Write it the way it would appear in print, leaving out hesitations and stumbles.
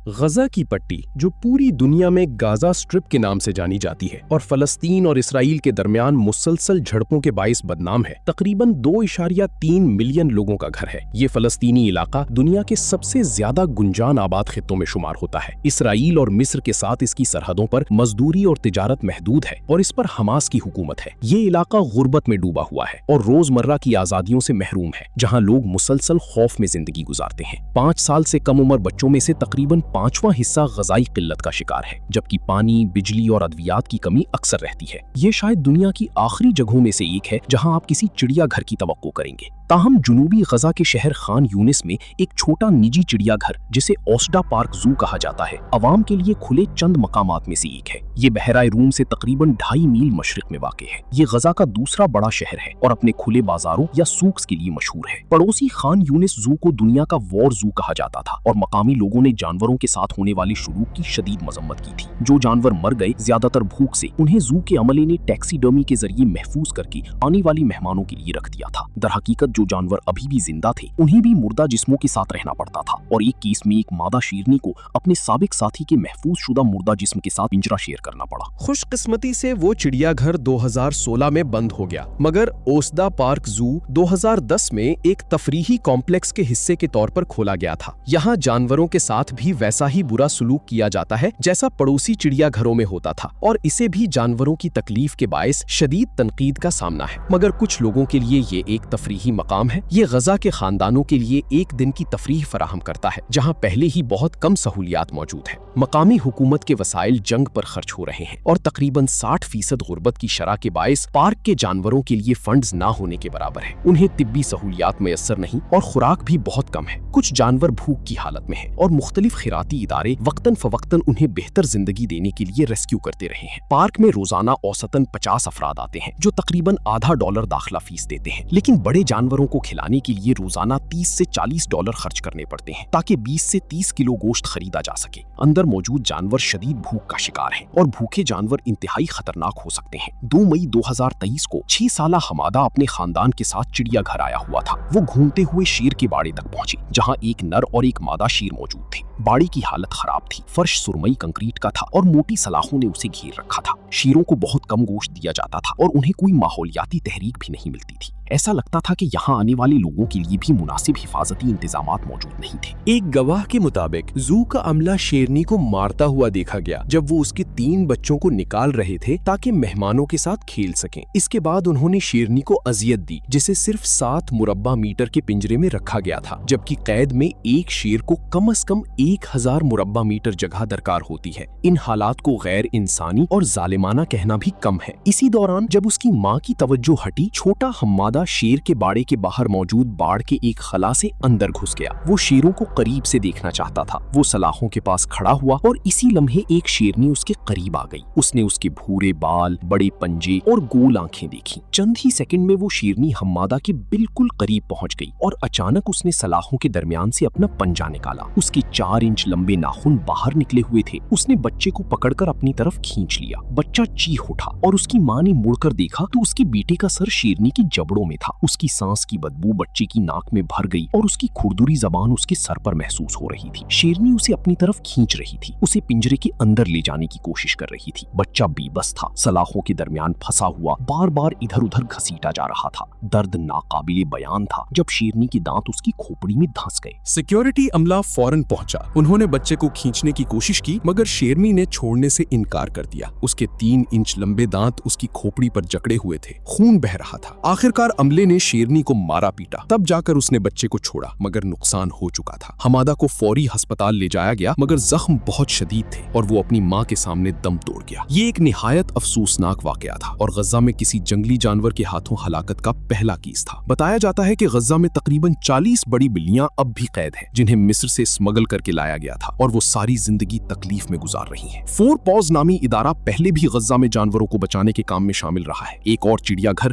غزہ کی پٹی جو پوری دنیا میں گازا سٹرپ کے نام سے جانی جاتی ہے اور فلسطین اور اسرائیل کے درمیان مسلسل جھڑپوں کے باعث بدنام ہے، تقریباً 2.3 ملین لوگوں کا گھر ہے۔ یہ فلسطینی علاقہ دنیا کے سب سے زیادہ گنجان آباد خطوں میں شمار ہوتا ہے۔ اسرائیل اور مصر کے ساتھ اس کی سرحدوں پر مزدوری اور تجارت محدود ہے اور اس پر حماس کی حکومت ہے۔ یہ علاقہ غربت میں ڈوبا ہوا ہے اور روزمرہ کی آزادیوں سے محروم ہے، جہاں لوگ مسلسل خوف میں زندگی گزارتے ہیں۔ 5 سال سے کم عمر بچوں میں سے تقریباً 5واں حصہ غذائی قلت کا شکار ہے، جبکہ پانی، بجلی اور ادویات کی کمی اکثر رہتی ہے۔ یہ شاید دنیا کی آخری جگہوں میں سے ایک ہے جہاں آپ کسی چڑیا گھر کی توقع کریں گے۔ تاہم جنوبی غزہ کے شہر خان یونس میں ایک چھوٹا نجی چڑیا گھر جسے اوسڈا پارک زو کہا جاتا ہے، عوام کے لیے کھلے چند مقامات میں سے ایک ہے۔ یہ بحیرہ روم سے تقریباً 2.5 میل مشرق میں واقع ہے۔ یہ غزہ کا دوسرا بڑا شہر ہے اور اپنے کھلے بازاروں یا سوقس کے لیے مشہور ہے۔ پڑوسی خان یونس زو کو دنیا کا وار زو کہا جاتا تھا اور مقامی لوگوں نے جانوروں کے ساتھ ہونے والی سلوک کی شدید مذمت کی تھی۔ جو جانور مر گئے، زیادہ تر بھوک سے، انہیں زو کے عملے نے ٹیکسی ڈرمی کے ذریعے محفوظ کر کے آنے والی مہمانوں کے لیے رکھ دیا تھا۔ در حقیقت جو جانور ابھی بھی زندہ تھے، انہیں بھی مردہ جسموں کے ساتھ رہنا پڑتا تھا، اور ایک کیس میں ایک مادہ شیرنی کو اپنے سابق ساتھی کے محفوظ شدہ مردہ جسم کے ساتھ پنجرہ شیئر کرنا پڑا۔ خوش قسمتی سے وہ چڑیا گھر 2016 میں بند ہو گیا، مگر اوسدا پارک زو 2010 میں ایک تفریحی کمپلیکس کے حصے کے طور پر کھولا گیا تھا۔ یہاں جانوروں کے ساتھ بھی ویسا ہی برا سلوک کیا جاتا ہے جیسا پڑوسی چڑیا گھروں میں ہوتا تھا، اور اسے بھی جانوروں کی تکلیف کے باعث شدید تنقید کا سامنا ہے۔ مگر کچھ لوگوں کے لیے یہ ایک تفریحی مقام ہے۔ یہ غزہ کے خاندانوں کے لیے ایک دن کی تفریح فراہم کرتا ہے، جہاں پہلے ہی بہت کم سہولیات موجود ہیں۔ مقامی حکومت کے وسائل جنگ پر خرچ ہو رہے ہیں اور تقریباً 60% غربت کی شرح کے باعث پارک کے جانوروں کے لیے فنڈز نہ ہونے کے برابر ہے۔ انہیں طبی سہولیات میسر نہیں اور خوراک بھی بہت کم ہے۔ کچھ جانور بھوک کی حالت میں ہیں اور مختلف خیراتی ادارے وقتاً فوقتاً انہیں بہتر زندگی دینے کے لیے ریسکیو کرتے رہے ہیں۔ پارک میں روزانہ اوسطاً 50 افراد آتے ہیں جو تقریباً $0.50 داخلہ فیس دیتے ہیں، لیکن بڑے جانوروں کو کھلانے کے لیے روزانہ $30 سے $40 خرچ کرنے پڑتے ہیں تاکہ 20 سے 30 کلو گوشت خریدا جا سکے۔ اندر موجود جانور شدید بھوک کا شکار ہیں اور بھوکے جانور انتہائی خطرناک ہو سکتے ہیں۔ 2 مئی 2023 کو 6 سالہ حمادہ اپنے خاندان کے ساتھ چڑیا گھر آیا ہوا تھا۔ وہ گھومتے ہوئے شیر کے باڑے تک پہنچی جہاں ایک نر اور ایک مادہ شیر موجود تھے۔ باڑے کی حالت خراب تھی، فرش سرمئی کنکریٹ کا تھا اور موٹی سلاخوں نے اسے گھیر رکھا تھا۔ شیروں کو بہت کم گوشت دیا جاتا تھا اور انہیں کوئی ماحولیاتی تحریک بھی نہیں ملتی تھی۔ ایسا لگتا تھا کہ یہاں آنے والے لوگوں کے لیے بھی مناسب حفاظتی انتظامات موجود نہیں تھے۔ ایک گواہ کے مطابق زو کا عملہ شیرنی کو مارتا ہوا دیکھا گیا جب وہ اس کے 3 بچوں کو نکال رہے تھے تاکہ مہمانوں کے ساتھ کھیل سکیں۔ اس کے بعد انہوں نے شیرنی کو اذیت دی، جسے صرف 7 مربع میٹر کے پنجرے میں رکھا گیا تھا، جبکہ قید میں ایک شیر کو کم از کم 1000 مربع میٹر جگہ درکار ہوتی ہے۔ ان حالات کو غیر انسانی اور ظالمانہ کہنا بھی کم ہے۔ اسی دوران جب اس کی ماں کی توجہ ہٹی، چھوٹا حمادہ شیر کے باڑے کے باہر موجود باڑ کے ایک خلا سے اندر گھس گیا۔ وہ شیروں کو قریب سے دیکھنا چاہتا تھا۔ وہ سلاخوں کے پاس کھڑا ہوا اور اسی لمحے ایک شیرنی اس کے قریب آ گئی۔ اس نے اس کے بھورے بال، بڑے پنجے اور گول آنکھیں دیکھی۔ چند ہی سیکنڈ میں وہ شیرنی حمادہ کے بالکل قریب پہنچ گئی اور اچانک اس نے سلاخوں کے درمیان سے اپنا پنجہ نکالا۔ اس کے 4 انچ لمبے ناخن باہر نکلے ہوئے تھے۔ اس نے بچے کو پکڑ کر اپنی طرف کھینچ لیا۔ بچہ چیخ اٹھا اور اس کی ماں نے مڑ کر دیکھا تو اس کے بیٹے کا سر شیرنی کی جبڑوں میں تھا۔ اس کی سانس کی بدبو بچے کی ناک میں بھر گئی اور اس کی کھردری زبان اس کے سر پر محسوس ہو رہی تھی۔ شیرنی اسے اپنی طرف کھینچ رہی تھی، اسے پنجرے کے اندر لے جانے کی کوشش کر رہی تھی۔ بچہ بے بس تھا، سلاخوں کے درمیان پھنسا ہوا بار بار ادھر ادھر گھسیٹا جا رہا تھا۔ درد ناقابل بیان تھا جب شیرنی کے دانت اس کی کھوپڑی میں دھنس گئے۔ سیکیورٹی عملہ فوراً پہنچا۔ انہوں نے بچے کو کھینچنے کی کوشش کی مگر شیرنی نے چھوڑنے سے انکار کر دیا۔ اس کے 3 انچ لمبے دانت اس کی کھوپڑی پر جکڑے ہوئے تھے، خون بہ رہا تھا۔ آخرکار عملے نے شیرنی کو مارا پیٹا، تب جا کر اس نے بچے کو چھوڑا مگر نقصان ہو چکا تھا۔ حمادہ کو فوری ہسپتال لے جایا گیا مگر زخم بہت شدید تھے اور وہ اپنی ماں کے سامنے دم توڑ گیا۔ یہ ایک نہایت افسوسناک واقعہ تھا اور غزہ میں کسی جنگلی جانور کے ہاتھوں ہلاکت کا پہلا کیس تھا۔ بتایا جاتا ہے کہ غزہ میں تقریباً 40 بڑی بلیاں اب بھی قید ہیں جنہیں مصر سے اسمگل کر کے لایا گیا تھا اور وہ ساری زندگی تکلیف میں گزار رہی ہیں۔ 4 پاز نامی ادارہ پہلے بھی غزہ میں جانوروں کو بچانے کے کام میں شامل رہا ہے۔ ایک اور چڑیا گھر